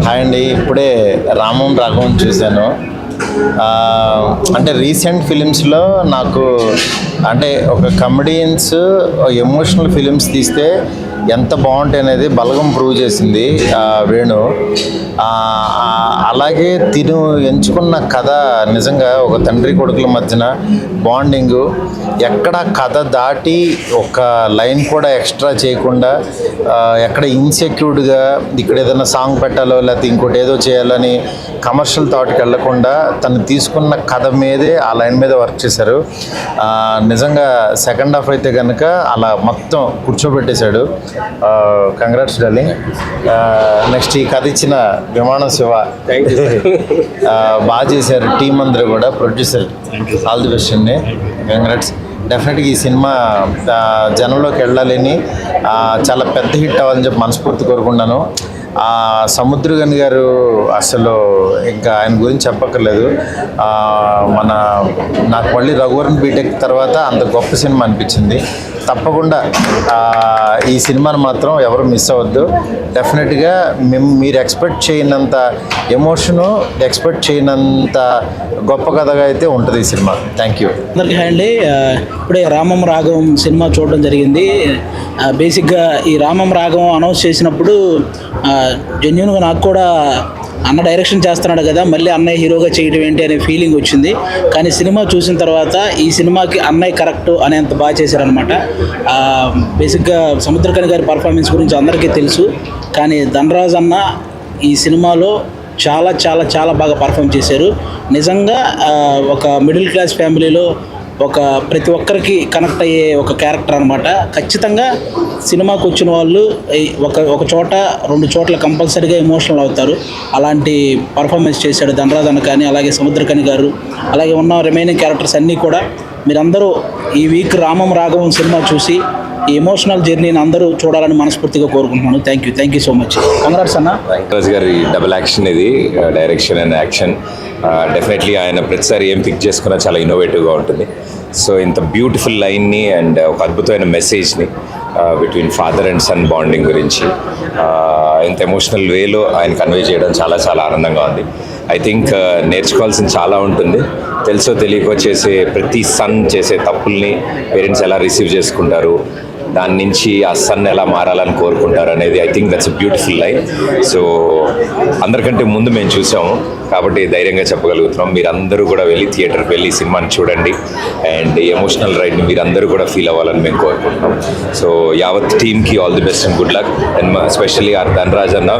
Hi అండి, ఇప్పుడే రామం రాఘవం చూశాను. అంటే రీసెంట్ ఫిలిమ్స్లో నాకు అంటే ఒక కమెడియన్స్ ఎమోషనల్ ఫిలిమ్స్ తీస్తే ఎంత బాగుంటాయి అనేది బలగం ప్రూవ్ చేసింది వేణు. అలాగే తిను ఎంచుకున్న కథ నిజంగా ఒక తండ్రి కొడుకుల మధ్యన బాండింగు, ఎక్కడ కథ దాటి ఒక లైన్ కూడా ఎక్స్ట్రా చేయకుండా, ఎక్కడ ఇన్సెక్యూర్డ్గా ఇక్కడ ఏదైనా సాంగ్ పెట్టాలో లేకపోతే ఇంకోటి ఏదో చేయాలని కమర్షియల్ థాట్కి వెళ్లకుండా తను తీసుకున్న కథ మీదే ఆ లైన్ మీద వర్క్ చేశారు. నిజంగా సెకండ్ హాఫ్ అయితే కనుక అలా మొత్తం కూర్చోబెట్టేశాడు. Congrats darling. నెక్స్ట్ ఈ కథ ఇచ్చిన విమానం శివ బాగా చేశారు. టీం అందరూ కూడా, ప్రొడ్యూసర్ ఆల్ ది బెస్ట్ అండి, కంగ్రాట్స్. డెఫినెట్గా ఈ సినిమా జనంలోకి వెళ్ళాలని, చాలా పెద్ద హిట్ అవ్వాలని చెప్పి మనస్ఫూర్తి కోరుకున్నాను. సముద్రగని గారు అసలు ఇంకా ఆయన గురించి చెప్పక్కర్లేదు. నాకు మళ్ళీ రఘువరన్ బీటెక్ తర్వాత అంత గొప్ప సినిమా అనిపించింది. తప్పకుండా ఈ సినిమాను మాత్రం ఎవరు మిస్ అవ్వద్దు. డెఫినెట్గా మీరు ఎక్స్పెక్ట్ చేయనంత ఎమోషను, ఎక్స్పెక్ట్ చేయనంత గొప్ప కథగా అయితే ఉంటుంది ఈ సినిమా. Thank you. అందరికీ హాయ్ అండి. ఇప్పుడే రామం రాఘవం సినిమా చూడడం జరిగింది. బేసిక్గా ఈ రామం రాఘవం అనౌన్స్ చేసినప్పుడు జెన్యున్గా నాకు కూడా అన్న డైరెక్షన్ చేస్తున్నాడు కదా, మళ్ళీ అన్నయ్య హీరోగా చేయడం ఏంటి అనే ఫీలింగ్ వచ్చింది. కానీ సినిమా చూసిన తర్వాత ఈ సినిమాకి అన్నయ్య కరెక్ట్ అనేంత బాగా చేశారనమాట. బేసిక్గా సముద్రకని గారి పర్ఫార్మెన్స్ గురించి అందరికీ తెలుసు, కానీ ధనరాజ్ అన్న ఈ సినిమాలో చాలా చాలా చాలా బాగా పర్ఫామ్ చేశారు. నిజంగా ఒక మిడిల్ క్లాస్ ఫ్యామిలీలో ప్రతి ఒక్కరికి కనెక్ట్ అయ్యే ఒక క్యారెక్టర్ అనమాట. ఖచ్చితంగా సినిమాకి వచ్చిన వాళ్ళు ఒక చోట 2 చోట్ల కంపల్సరీగా ఎమోషనల్ అవుతారు. అలాంటి పర్ఫార్మెన్స్ చేశాడు ధనరాజ్ అన్న కానీ, అలాగే సముద్రకని గారు, అలాగే ఉన్న రిమైనింగ్ క్యారెక్టర్స్ అన్నీ కూడా. మీరందరూ ఈ వీక్ రామం రాఘవం సినిమా చూసి ఈ ఎమోషనల్ జర్నీని అందరూ చూడాలని మనస్ఫూర్తిగా కోరుకుంటున్నాను. Thank you so much. Congrats అన్న. ధనరాజ్ గారి డబుల్ యాక్షన్ ఇది, డైరెక్షన్ అండ్ యాక్షన్. డెఫినెట్లీ ఆయన ప్రతిసారి ఏం పిక్ చేసుకున్నా చాలా ఇన్నోవేటివ్గా ఉంటుంది. సో ఇంత బ్యూటిఫుల్ లైన్ని అండ్ ఒక అద్భుతమైన మెసేజ్ని between father and son bonding గురించి ఇంత ఎమోషనల్ వేలో ఆయన కన్వే చేయడం చాలా చాలా ఆనందంగా ఉంది. ఐ థింక్ నేర్చుకోవాల్సింది చాలా ఉంటుంది. తెలుసో తెలియకో చేసే ప్రతి సన్ చేసే తప్పుల్ని పేరెంట్స్ ఎలా రిసీవ్ చేసుకుంటారు, దాని నుంచి ఆ సన్ ఎలా మారాలని కోరుకుంటారు అనేది I think that's a beautiful line. So అందరికంటే ముందు మేము చూసాము కాబట్టి ధైర్యంగా చెప్పగలుగుతున్నాం. మీరందరూ కూడా వెళ్ళి థియేటర్కి వెళ్ళి సినిమాని చూడండి అండ్ ఎమోషనల్ రైడ్ని మీరందరూ కూడా ఫీల్ అవ్వాలని మేము కోరుకుంటున్నాం. సో యావత్ టీమ్కి all the best and good luck. And especially our Dhanraj అన్న,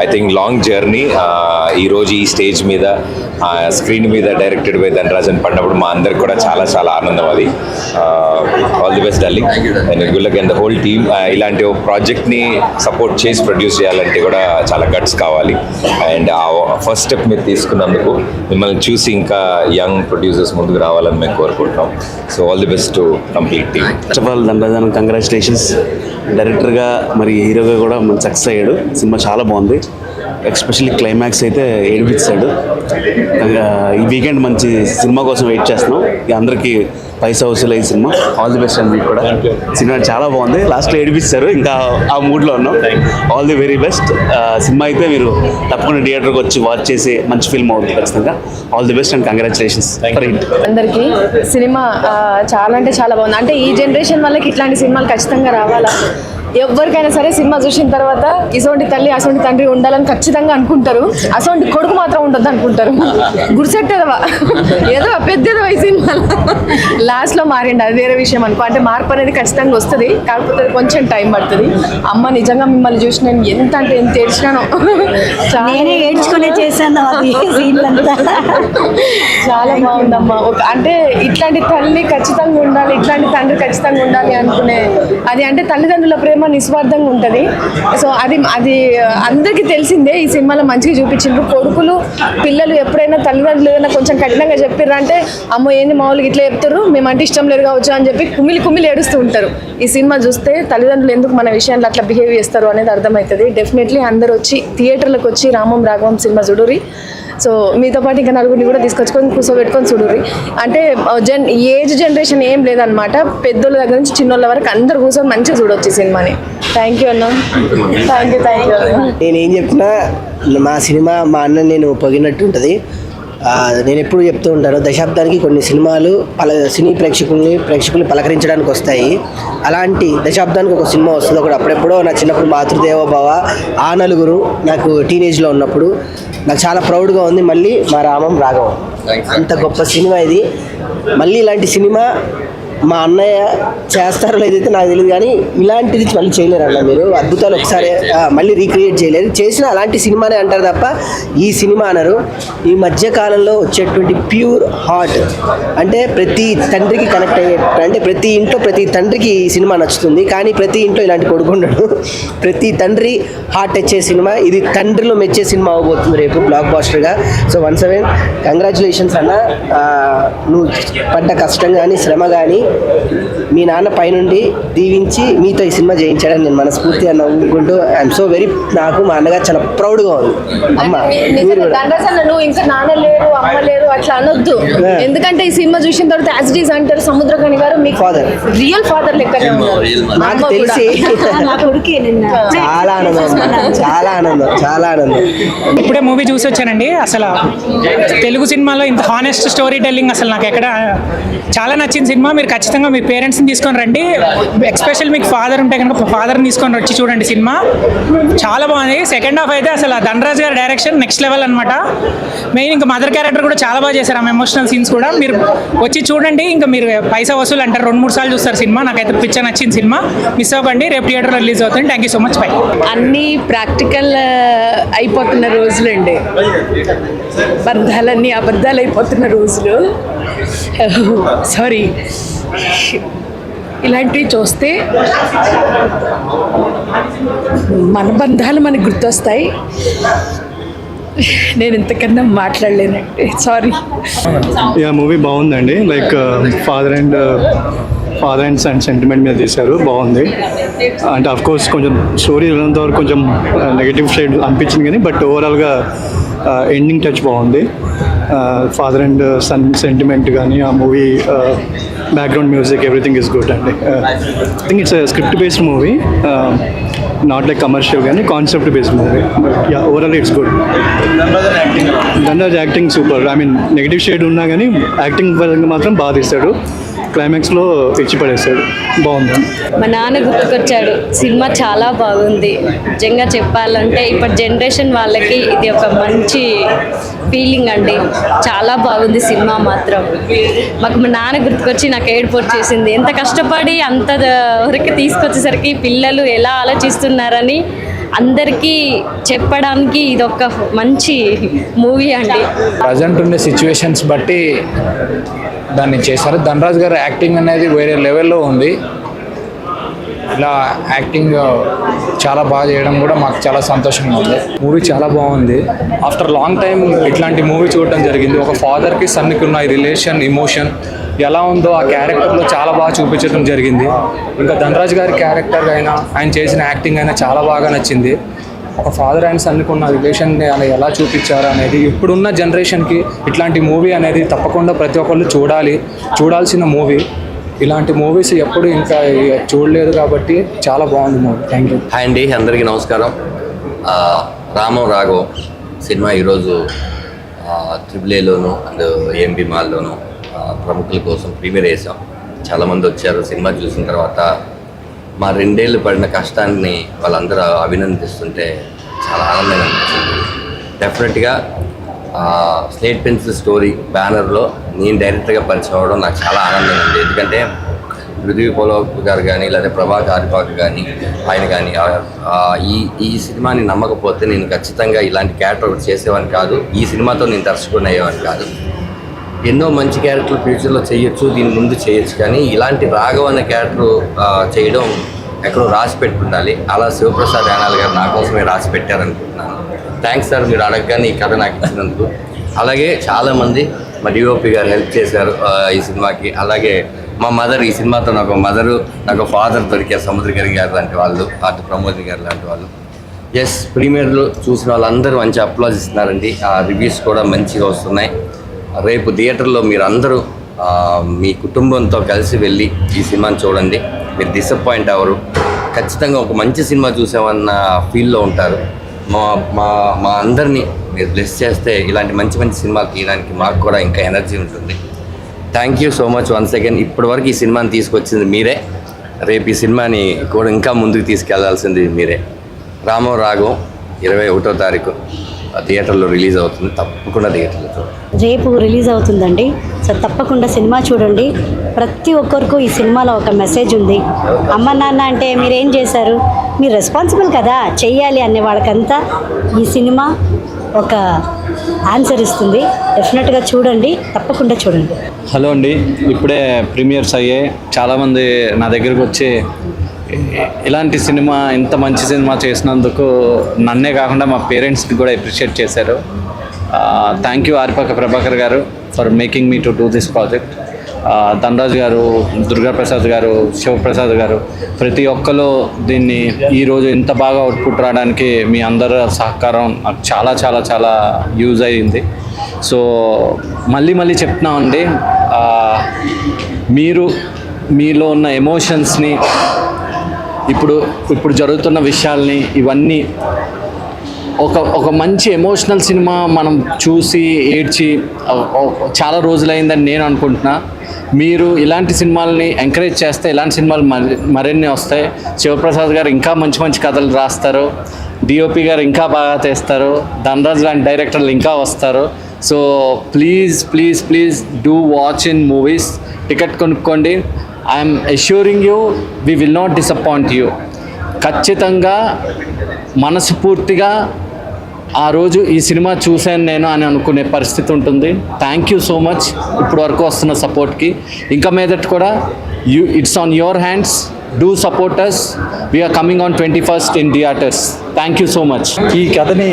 ఐ థింక్ లాంగ్ జర్నీ. ఈరోజు ఈ స్టేజ్ మీద స్క్రీన్ మీద డైరెక్టెడ్ బై ధనరాజ్ అని పడినప్పుడు మా అందరికి కూడా చాలా చాలా ఆనందం. అది all the best darling and good luck and the whole team. ఇలాంటి ఒక ప్రాజెక్ట్ని సపోర్ట్ చేసి ప్రొడ్యూస్ చేయాలంటే కూడా చాలా గట్స్ కావాలి. అండ్ ఆ ఫస్ట్ స్టెప్ మీరు తీసుకున్నందుకు మిమ్మల్ని చూసి ఇంకా యంగ్ ప్రొడ్యూసర్స్ ముందుకు రావాలని మేము కోరుకుంటున్నాం. So all the best to complete team. First of all Dhanraj congratulations. డైరెక్టర్గా మరి హీరోగా కూడా మంచి సక్సెస్ అయ్యాడు. సినిమా చాలా బాగుంది. ఎస్పెషల్లీ క్లైమాక్స్ అయితే ఏడిపించాడు. ఈ వీకెండ్ మంచి సినిమా కోసం వెయిట్ చేస్తున్నాం. అందరికీ పైసా వసూలు ఈ cinema. All the best and మీకు కూడా. సినిమా చాలా బాగుంది. లాస్ట్లో ఏడిపిస్తారు, ఇంకా ఆ మూడ్లో ఉన్నాం. All the very best. Cinema అయితే మీరు తప్పకుండా థియేటర్కి వచ్చి వాచ్ చేసి మంచి ఫిల్మ్ అవుతుంది ఖచ్చితంగా. All the best and congratulations for it. అందరికీ సినిమా చాలా అంటే చాలా బాగుంది. అంటే ఈ జనరేషన్ వాళ్ళకి ఇట్లాంటి సినిమాలు ఖచ్చితంగా రావాలా. ఎవరికైనా సరే సినిమా చూసిన తర్వాత ఇసోంటి తల్లి అసోంటి తండ్రి ఉండాలని ఖచ్చితంగా అనుకుంటారు. అసోంటి కొడుకు మాత్రం ఉండొద్దు అనుకుంటారు. గుడిసెట్టేదవా ఏదో పెద్దదో ఈ సినిమా లాస్ట్లో మారిండి, అది వేరే విషయం అనుకో. అంటే మార్పు అనేది ఖచ్చితంగా వస్తుంది, కాకపోతే కొంచెం టైం పడుతుంది. అమ్మ నిజంగా మిమ్మల్ని చూసి నేను ఎంత అంటే ఎంత ఏడ్చినాను. నేనే ఏడ్చుకునే చేశాను అది చాలా బాగుందమ్మా. అంటే ఇట్లాంటి తల్లి ఖచ్చితంగా ఉండాలి, ఇట్లాంటి తండ్రి ఖచ్చితంగా ఉండాలి అనుకునే అది. అంటే తల్లిదండ్రుల ప్రేమ నిస్వార్థంగా ఉంటుంది. సో అది అందరికీ తెలిసిందే. ఈ సినిమాలో మంచిగా చూపించిండ్రు. కొడుకులు పిల్లలు ఎప్పుడైనా తల్లిదండ్రులు ఏదైనా కొంచెం కఠినంగా చెప్పిర్రంటే అమ్మో ఏంది మామూలుగా ఇట్లా చెప్తారు, మేమంటే ఇష్టం లేదు కావచ్చు అని చెప్పి కుమిలి ఏడుస్తూ ఉంటారు. ఈ సినిమా చూస్తే తల్లిదండ్రులు ఎందుకు మన విషయంలో అట్లా బిహేవ్ చేస్తారు అనేది అర్థమవుతుంది. డెఫినెట్లీ అందరూ వచ్చి థియేటర్లకు వచ్చి రామం రాఘవం సినిమా చూడురి. సో మీతో పాటు ఇంకా నలుగురిని కూడా తీసుకొచ్చుకొని కూర్చోబెట్టుకొని చూడుర్రి. అంటే ఏజ్ జనరేషన్ ఏం లేదనమాట, పెద్దోళ్ళ దగ్గర నుంచి చిన్నోళ్ళ వరకు అందరు కూర్చొని మంచిగా చూడొచ్చు ఈ సినిమాని. థ్యాంక్ యూ అన్న, థ్యాంక్ యూ నేనేం చెప్పినా మా సినిమా మా అన్న నేను పొగినట్టు ఉంటుంది. నేను ఎప్పుడు చెప్తూ ఉంటాను, దశాబ్దానికి కొన్ని సినిమాలు సినీ ప్రేక్షకుల్ని పలకరించడానికి వస్తాయి. అలాంటి దశాబ్దానికి ఒక సినిమా వస్తుంది ఒకటి. అప్పుడెప్పుడో నా చిన్నప్పుడు మాతృదేవోభవ, ఆ నలుగురు నాకు టీనేజ్లో ఉన్నప్పుడు నాకు చాలా ప్రౌడ్గా ఉంది. మళ్ళీ మా రామం రాఘవం అంత గొప్ప సినిమా ఇది. మళ్ళీ ఇలాంటి సినిమా మా అన్నయ్య చేస్తారో లేదైతే నాకు తెలియదు, కానీ ఇలాంటిది మళ్ళీ చేయలేరు అన్న. మీరు అద్భుతాలు ఒకసారి మళ్ళీ రీక్రియేట్ చేయలేరు. చేసిన అలాంటి సినిమానే అంటారు తప్ప ఈ సినిమా అనరు. ఈ మధ్యకాలంలో వచ్చేటువంటి ప్యూర్ హార్ట్, అంటే ప్రతి తండ్రికి కనెక్ట్ అయ్యే, అంటే ప్రతి ఇంట్లో ప్రతి తండ్రికి ఈ సినిమా నచ్చుతుంది. కానీ ప్రతి ఇంట్లో ఇలాంటి కొడుకు ఉండడు. ప్రతి తండ్రి హార్ట్ తెచ్చే సినిమా ఇది. తండ్రిలో మెచ్చే సినిమా అవబోతుంది రేపు బ్లాక్ బాస్టర్గా. సో వన్స్ అగైన్ కంగ్రాచులేషన్స్ అన్న. నువ్వు పడ్డ కష్టం కానీ శ్రమ కానీ మీ నాన్న పైనుండి దీవించి మీతో ఈ సినిమా చేయించాడని నేను మనస్ఫూర్తిగా నవ్వుకుంటూ ఐఎమ్ సో వెరీ, నాకు మా అన్నగారు చాలా ప్రౌడ్గా ఉంది. అమ్మ నువ్వు ఇంకా నాన్న లేరు అమ్మ లేరు అట్లా అనొద్దు, ఎందుకంటే ఈ సినిమా చూసిన తర్వాత యాజ్ ఇట్ ఈస్ అంటారు సముద్రకని గారు మీకు ఫాదర్, రియల్ ఫాదర్ లెక్కనే ఉన్నారు. నాకు తెలిసి చాలా ఆనందం, చాలా ఆనందం, చాలా ఆనందం. ఇప్పుడే మూవీ చూసి వచ్చానండి. అసలు తెలుగు సినిమాలో ఇంత హానెస్ట్ స్టోరీ టెల్లింగ్ అసలు నాకు ఎక్కడ చాలా నచ్చింది సినిమా. మీరు ఖచ్చితంగా మీ పేరెంట్స్ని తీసుకొని రండి, ఎస్పెషల్ మీకు ఫాదర్ ఉంటే కనుక ఫాదర్ని తీసుకొని వచ్చి చూడండి. సినిమా చాలా బాగుంది. సెకండ్ హాఫ్ అయితే అసలు ధనరాజ్ గారి డైరెక్షన్ నెక్స్ట్ లెవెల్ అనమాట. మెయిన్ ఇంకా మదర్ క్యారెక్టర్ కూడా చాలా బాగా చేశారు, ఆమె ఎమోషనల్ సీన్స్ కూడా. మీరు వచ్చి చూడండి, ఇంకా మీరు పైసా వసూలు అంటారు, 2-3 సార్లు చూస్తారు సినిమా. నాకైతే పిచ్చ నచ్చింది సినిమా, మిస్ అవ్వకండి. రేపు థియేటర్లో రిలీజ్ అవుతుంది. Thank you so much. By. అన్నీ ప్రాక్టికల్ అయిపోతున్న రోజులండి, బంధాలన్నీ అబద్ధాలు అయిపోతున్న రోజులు. సారీ, ఇలాంటివి చూస్తే మన బంధాలు మనకు గుర్తొస్తాయి. నేను ఇంతకన్నా మాట్లాడలేనండి, సారీ. మూవీ బాగుందండి. Like father and son sentiment మీద తీశారు, బాగుంది. అంటే ఆఫ్ కోర్స్ కొంచెం స్టోరీ వెళ్ళినంత వరకు కొంచెం నెగటివ్ సైడ్ అనిపించింది, కానీ బట్ ఓవరాల్గా ఎండింగ్ టచ్ బాగుంది. ఫాదర్ అండ్ సన్ సెంటిమెంట్ కానీ ఆ movie background music everything is good అండి. I think it's script based movie, not like commercial కానీ concept based movie. Yeah, overall it's good. Dhanraj acting super. I mean negative shade ఉన్నా కానీ acting పరంగా మాత్రం బాగా తీస్తాడు. క్లైమాక్స్లో ఇచ్చి పడేస్తాడు, బాగుంది. మా నాన్న గుర్తుకొచ్చాడు. సినిమా చాలా బాగుంది. నిజంగా చెప్పాలంటే ఇప్పటి జనరేషన్ వాళ్ళకి ఇది ఒక మంచి ఫీలింగ్ అండి. చాలా బాగుంది సినిమా మాత్రం. మాకు మా నాన్న గుర్తుకొచ్చి నాకు ఏడుపు వచ్చేసింది. ఎంత కష్టపడి అంత వరకు తీసుకొచ్చేసరికి పిల్లలు ఎలా ఆలోచిస్తున్నారని అందరికీ చెప్పడానికి ఇది ఒక మంచి మూవీ అండి. ప్రజెంట్ ఉండే సిచ్యువేషన్స్ బట్టి దాన్ని చేశారు. ధనరాజ్ గారు యాక్టింగ్ అనేది వేరే లెవెల్లో ఉంది. ఇలా యాక్టింగ్ చాలా బాగా చేయడం కూడా మాకు చాలా సంతోషంగా ఉంది. మూవీ చాలా బాగుంది. ఆఫ్టర్ లాంగ్ టైం ఇట్లాంటి మూవీ చూడటం జరిగింది. ఒక ఫాదర్కి సన్నికి ఉన్న ఈ రిలేషన్, ఇమోషన్ ఎలా ఉందో ఆ క్యారెక్టర్లో చాలా బాగా చూపించడం జరిగింది. ఇంకా ధనరాజ్ గారి క్యారెక్టర్ అయినా ఆయన చేసిన యాక్టింగ్ అయినా చాలా బాగా నచ్చింది. ఒక ఫాదర్ అండ్ సన్కి ఉన్న రిలేషన్ని ఎలా చూపించారు అనేది ఇప్పుడున్న జనరేషన్కి ఇట్లాంటి మూవీ అనేది తప్పకుండా ప్రతి ఒక్కళ్ళు చూడాల్సిన మూవీ. ఇలాంటి మూవీస్ ఎప్పుడు ఇంకా చూడలేదు కాబట్టి చాలా బాగుంది మూవీ. Thank you. హాయ్ అండి, అందరికీ నమస్కారం. రామం రాఘవం సినిమా ఈరోజు AAAలోను అండ్ AMB మాల్లోను ప్రముఖుల కోసం ప్రీమియర్ చేసాం. చాలామంది వచ్చారు. సినిమా చూసిన తర్వాత మా 2 ఏళ్ళు పడిన కష్టాన్ని వాళ్ళందరూ అభినందిస్తుంటే చాలా ఆనందంగా అనిపించింది. డెఫినెట్గా స్లేట్ పెన్సిల్ స్టోరీ బ్యానర్లో నేను డైరెక్టర్గా పరిచయం అవ్వడం నాకు చాలా ఆనందంగా ఉంది. ఎందుకంటే పృథ్వీ పోలవర్ గారు కానీ లేదా ప్రభా కారిపాక్ కానీ ఆయన కానీ ఈ సినిమాని నమ్మకపోతే నేను ఖచ్చితంగా ఇలాంటి క్యారెక్టర్ చేసేవాడిని కాదు. ఈ సినిమాతో నేను దర్శకుడిని అయ్యేవాడిని కాదు. ఎన్నో మంచి క్యారెక్టర్లు ఫ్యూచర్లో చేయొచ్చు, దీని ముందు చేయొచ్చు, కానీ ఇలాంటి రాఘవ్ అనే క్యారెక్టర్ చేయడం ఎక్కడో రాసి పెట్టుండాలి. అలా శివప్రసాద్ యానాల్ గారు నా కోసమే రాసి పెట్టారనుకుంటున్నాను. థ్యాంక్స్ సార్, మీరు అడగగానే ఈ కథ నాకు ఇచ్చినందుకు. అలాగే చాలామంది మా DOP గారు హెల్ప్ చేశారు ఈ సినిమాకి. అలాగే మా మదర్, ఈ సినిమాతో నాకు ఫాదర్ దొరికారు, సముద్రకరి గారు లాంటి వాళ్ళు, అటు ప్రమోద్ గారు లాంటి వాళ్ళు. ఎస్, ప్రీమియర్లో చూసిన వాళ్ళందరూ మంచి అప్లాజ్ ఇస్తున్నారండి. ఆ రివ్యూస్ కూడా మంచిగా వస్తున్నాయి. రేపు థియేటర్లో మీరు అందరూ మీ కుటుంబంతో కలిసి వెళ్ళి ఈ సినిమాని చూడండి. మీరు డిసప్పాయింట్ అవ్వరు. ఖచ్చితంగా ఒక మంచి సినిమా చూసామన్న ఫీల్లో ఉంటారు. మా మా మా అందరినీ మీరు బ్లెస్ చేస్తే ఇలాంటి మంచి మంచి సినిమాలు తీయడానికి మాకు కూడా ఇంకా ఎనర్జీ ఉంటుంది. Thank you so much once again. ఇప్పటివరకు ఈ సినిమాని తీసుకొచ్చింది మీరే. రేపు ఈ సినిమాని కూడా ఇంకా ముందుకు తీసుకెళ్లాల్సింది మీరే. రామం రాగం 21వ తారీఖు థియేటర్లో రిలీజ్ అవుతుంది. తప్పకుండా థియేటర్లో చూడండి. రేపు రిలీజ్ అవుతుందండి. సో తప్పకుండా సినిమా చూడండి. ప్రతి ఒక్కరికి ఈ సినిమాలో ఒక మెసేజ్ ఉంది. అమ్మ నాన్న అంటే మీరేం చేశారు, మీరు రెస్పాన్సిబుల్ కదా, చెయ్యాలి అనే వాళ్ళకంతా ఈ సినిమా ఒక ఆన్సర్ ఇస్తుంది. డెఫినెట్గా చూడండి, తప్పకుండా చూడండి. హలో అండి, ఇప్పుడే ప్రీమియర్స్ అయ్యాయి. చాలామంది నా దగ్గరకు వచ్చి ఇలాంటి సినిమా, ఇంత మంచి సినిమా చేసినందుకు నన్నే కాకుండా మా పేరెంట్స్కి కూడా అప్రిషియేట్ చేశారు. థ్యాంక్ యూ ఆర్పక ప్రభాకర్ గారు for making me to do this project. Dhanraj గారు, దుర్గాప్రసాద్ గారు, శివప్రసాద్ గారు, ప్రతి ఒక్కరు దీన్ని ఈరోజు ఇంత బాగా అవుట్పుట్ రావడానికి మీ అందరి సహకారం నాకు చాలా చాలా చాలా యూజ్ అయ్యింది. సో మళ్ళీ చెప్తున్నామండి, మీరు మీలో ఉన్న ఎమోషన్స్ని, ఇప్పుడు జరుగుతున్న విషయాల్ని, ఇవన్నీ ఒక మంచి ఎమోషనల్ సినిమా మనం చూసి ఏడ్చి చాలా రోజులైందని నేను అనుకుంటున్నా. మీరు ఇలాంటి సినిమాలని ఎంకరేజ్ చేస్తే ఇలాంటి సినిమాలు మరిన్ని వస్తాయి. శివప్రసాద్ గారు ఇంకా మంచి మంచి కథలు రాస్తారు, డిఓపి గారు ఇంకా బాగా తీస్తారు, ధనరాజ్ లాంటి డైరెక్టర్లు ఇంకా వస్తారు. So please do watch in movies. Ticket కొనుక్కోండి. I'm assuring you we will not disappoint you. ఖచ్చితంగా మనస్ఫూర్తిగా ఆ రోజు ఈ సినిమా చూశాను నేను అని అనుకునే పరిస్థితి ఉంటుంది. థ్యాంక్ యూ సో మచ్ ఇప్పుడు వరకు వస్తున్న సపోర్ట్కి. ఇంకా మీదట కూడా it's on your hands. Do support us. We're coming on 21st in theatres. Thank you so much. ఈ కథని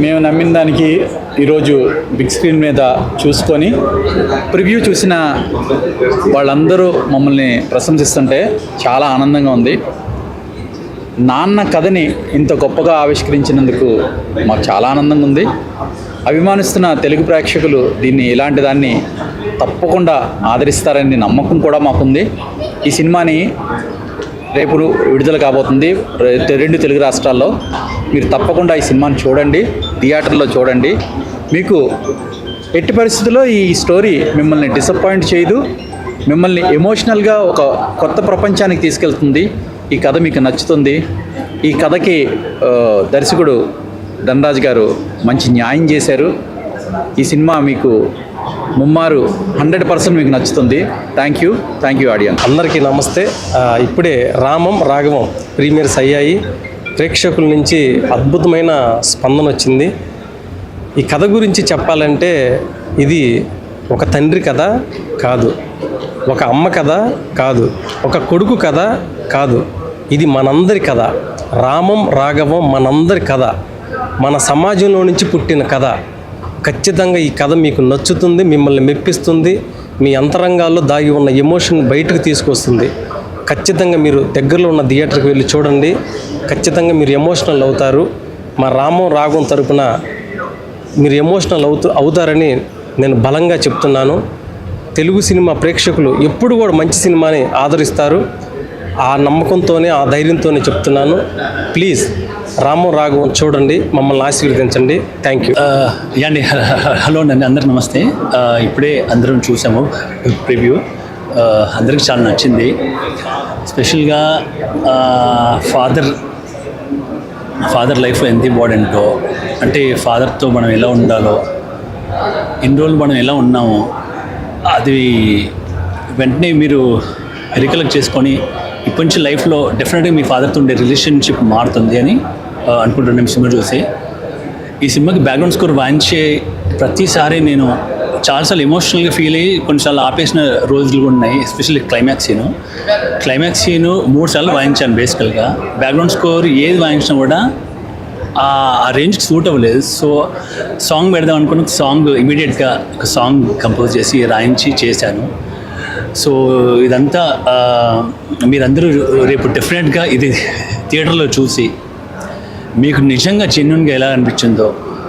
మేము నమ్మిన దానికి ఈరోజు బిగ్ స్క్రీన్ మీద చూసుకొని ప్రివ్యూ చూసిన వాళ్ళందరూ మమ్మల్ని ప్రశంసిస్తుంటే చాలా ఆనందంగా ఉంది. నాన్న కథని ఇంత గొప్పగా ఆవిష్కరించినందుకు మాకు చాలా ఆనందంగా ఉంది. అభిమానిస్తున్న తెలుగు ప్రేక్షకులు దీన్ని, ఇలాంటి దాన్ని తప్పకుండా ఆదరిస్తారని నమ్మకం కూడా మాకుంది. ఈ సినిమాని రేపు విడుదల కాబోతుంది 2 తెలుగు రాష్ట్రాల్లో. మీరు తప్పకుండా ఈ సినిమాని చూడండి, థియేటర్లో చూడండి. మీకు ఎట్టి పరిస్థితుల్లో ఈ స్టోరీ మిమ్మల్ని డిసప్పాయింట్ చేయదు, మిమ్మల్ని ఎమోషనల్గా ఒక కొత్త ప్రపంచానికి తీసుకెళ్తుంది. ఈ కథ మీకు నచ్చుతుంది. ఈ కథకి దర్శకుడు ధనరాజ్ గారు మంచి న్యాయం చేశారు. ఈ సినిమా మీకు ముమ్మారు 100% మీకు నచ్చుతుంది. Thank you audience. అందరికీ నమస్తే. ఇప్పుడే రామం రాఘవం ప్రీమియర్స్ అయ్యాయి. ప్రేక్షకుల నుంచి అద్భుతమైన స్పందన వచ్చింది. ఈ కథ గురించి చెప్పాలంటే ఇది ఒక తండ్రి కథ కాదు, ఒక అమ్మ కథ కాదు, ఒక కొడుకు కథ కాదు. ఇది మనందరి కథ. రామం రాఘవం మనందరి కథ, మన సమాజంలో నుంచి పుట్టిన కథ. ఖచ్చితంగా ఈ కథ మీకు నచ్చుతుంది, మిమ్మల్ని మెప్పిస్తుంది, మీ అంతరంగాల్లో దాగి ఉన్న ఎమోషన్ బయటకు తీసుకొస్తుంది. ఖచ్చితంగా మీరు దగ్గరలో ఉన్న థియేటర్కి వెళ్ళి చూడండి. ఖచ్చితంగా మీరు ఎమోషనల్ అవుతారు. మా రామం రాఘవం తరపున మీరు ఎమోషనల్ అవుతారని నేను బలంగా చెప్తున్నాను. తెలుగు సినిమా ప్రేక్షకులు ఎప్పుడు కూడా మంచి సినిమాని ఆదరిస్తారు. ఆ నమ్మకంతోనే, ఆ ధైర్యంతోనే చెప్తున్నాను. ప్లీజ్ రామం రాఘవం చూడండి, మమ్మల్ని ఆశీర్వదించండి. Thank you. అండి, హలో అండి, అందరికి నమస్తే. ఇప్పుడే అందరం చూసాము ప్రివ్యూ. అందరికి చాలా నచ్చింది. స్పెషల్గా ఫాదర్ లైఫ్లో ఎంత ఇంపార్టెంటో, అంటే ఫాదర్తో మనం ఎలా ఉండాలో, ఇన్ని రోజులు మనం ఎలా ఉన్నామో అది వెంటనే మీరు రికలెక్ట్ చేసుకొని ఇప్పటి నుంచి లైఫ్లో డెఫినెట్గా మీ ఫాదర్తో ఉండే రిలేషన్షిప్ మారుతుంది అని అనుకుంటున్నాను ఈ సినిమా చూసి. ఈ సినిమాకి బ్యాక్గ్రౌండ్ స్కోర్ వాయించే ప్రతిసారి నేను చాలాసార్లు ఎమోషనల్గా ఫీల్ అయ్యి కొన్నిసార్లు ఆపేసిన రోజులు కూడా ఉన్నాయి. ఎస్పెషల్లీ క్లైమాక్స్ సీను 3 సార్లు వాయించాను బేసికల్గా. బ్యాక్గ్రౌండ్ స్కోర్ ఏది వాయించినా కూడా ఆ రేంజ్కి సూట్ అవ్వలేదు. సో సాంగ్ పెడదాం అనుకున్న సాంగ్ ఇమీడియట్గా ఒక సాంగ్ కంపోజ్ చేసి రాయించి చేశాను. సో ఇదంతా మీరందరూ రేపు డెఫినెట్గా ఇది థియేటర్లో చూసి మీకు నిజంగా జెన్యున్గా ఎలా అనిపించిందో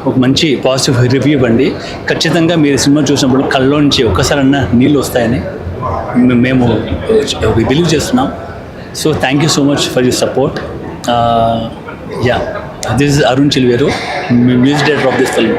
ఒక మంచి పాజిటివ్ రివ్యూ ఇవ్వండి. ఖచ్చితంగా మీరు సినిమా చూసినప్పుడు కళ్ళలోంచి ఒక్కసారన్నా నీళ్ళు వస్తాయని మేము బిలీవ్ చేస్తున్నాం. So thank you so much for your support. Yeah, this is Arun Chilveru, music director of this film.